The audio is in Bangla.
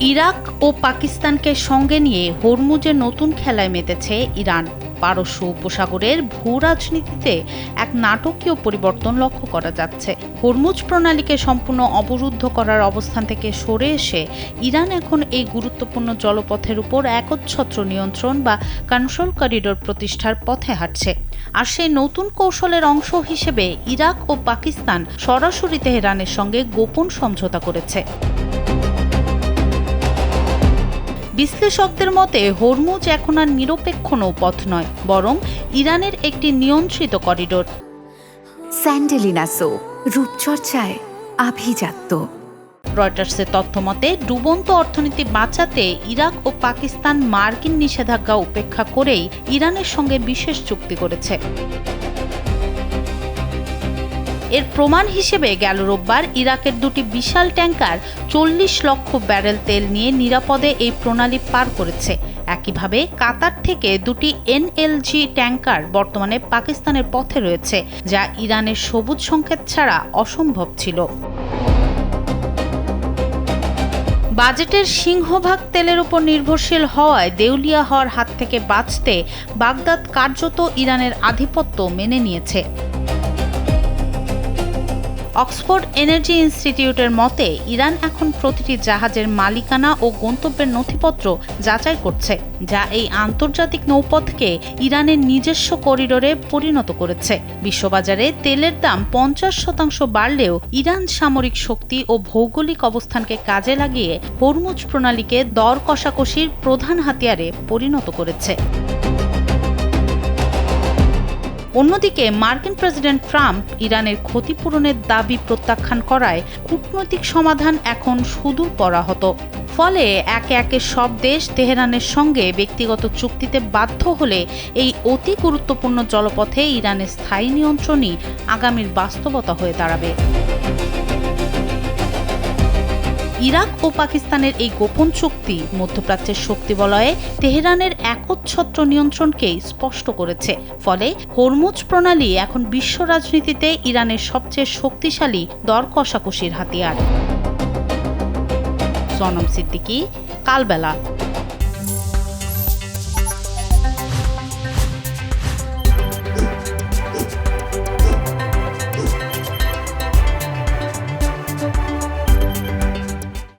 ইরাক ও পাকিস্তানকে সঙ্গে নিয়ে হরমুজে নতুন খেলায় মেতেছে ইরান। পারস্য উপসাগরের ভূ রাজনীতিতে এক নাটকীয় পরিবর্তন লক্ষ্য করা যাচ্ছে। হরমুজ প্রণালীকে সম্পূর্ণ অবরুদ্ধ করার অবস্থান থেকে সরে এসে ইরান এখন এই গুরুত্বপূর্ণ জলপথের উপর একচ্ছত্র নিয়ন্ত্রণ বা কন্ট্রোল করিডোর প্রতিষ্ঠার পথে হাঁটছে। আর সেই নতুন কৌশলের অংশ হিসেবে ইরাক ও পাকিস্তান সরাসরি তেহরানের সঙ্গে গোপন সমঝোতা করেছে। বিশ্লেষকদের মতে হরমুজ এখন আর নিরপেক্ষ নৌপথ নয়, বরং ইরানের একটি নিয়ন্ত্রিত করিডোর। স্যান্ডেলিনা সো, রূপচর্চায় আভিজাত্য। রয়টার্সের তথ্য মতে ডুবন্ত অর্থনীতি বাঁচাতে ইরাক ও পাকিস্তান মার্কিন নিষেধাজ্ঞা উপেক্ষা করেই ইরানের সঙ্গে বিশেষ চুক্তি করেছে। এর প্রমাণ হিসেবে গেল রোববার ইরাকের দুটি বিশাল ট্যাঙ্কার 40 লক্ষ ব্যারেল তেল নিয়ে নিরাপদে এই প্রণালী পার করেছে। একইভাবে কাতার থেকে দুটি এনএলজি ট্যাঙ্কার বর্তমানে পাকিস্তানের পথে রয়েছে, যা ইরানের সবুজ সংকেত ছাড়া অসম্ভব ছিল। বাজেটের সিংহভাগ তেলের উপর নির্ভরশীল হওয়ায় দেউলিয়া হওয়ার হাত থেকে বাঁচতে বাগদাদ কার্যত ইরানের আধিপত্য মেনে নিয়েছে। অক্সফোর্ড এনার্জি ইনস্টিটিউটের মতে ইরান এখন প্রতিটি জাহাজের মালিকানা ও গন্তব্যের নথিপত্র যাচাই করছে, যা এই আন্তর্জাতিক নৌপথকে ইরানের নিজস্ব করিডোরে পরিণত করেছে। বিশ্ববাজারে তেলের দাম 50% বাড়লেও ইরান সামরিক শক্তি ও ভৌগোলিক অবস্থানকে কাজে লাগিয়ে হরমুজ প্রণালীকে দর কষাকষির প্রধান হাতিয়ারে পরিণত করেছে। অন্যদিকে মার্কিন প্রেসিডেন্ট ট্রাম্প ইরানের ক্ষতিপূরণের দাবি প্রত্যাখ্যান করায় কূটনৈতিক সমাধান এখন সুদূর পরাহত। ফলে একে একে সব দেশ তেহরানের সঙ্গে ব্যক্তিগত চুক্তিতে বাধ্য হলে এই অতি গুরুত্বপূর্ণ জলপথে ইরানের স্থায়ী নিয়ন্ত্রণই আগামীর বাস্তবতা হয়ে দাঁড়াবে। ইরাক ও পাকিস্তানের এই গোপন চুক্তি মধ্যপ্রাচ্যের শক্তি বলয়ে তেহরানের একচ্ছত্র নিয়ন্ত্রণকেই স্পষ্ট করেছে। ফলে হরমুজ প্রণালী এখন বিশ্ব রাজনীতিতে ইরানের সবচেয়ে শক্তিশালী দর কষাকষির হাতিয়ার। সনম সিদ্দিকী, কালবেলা।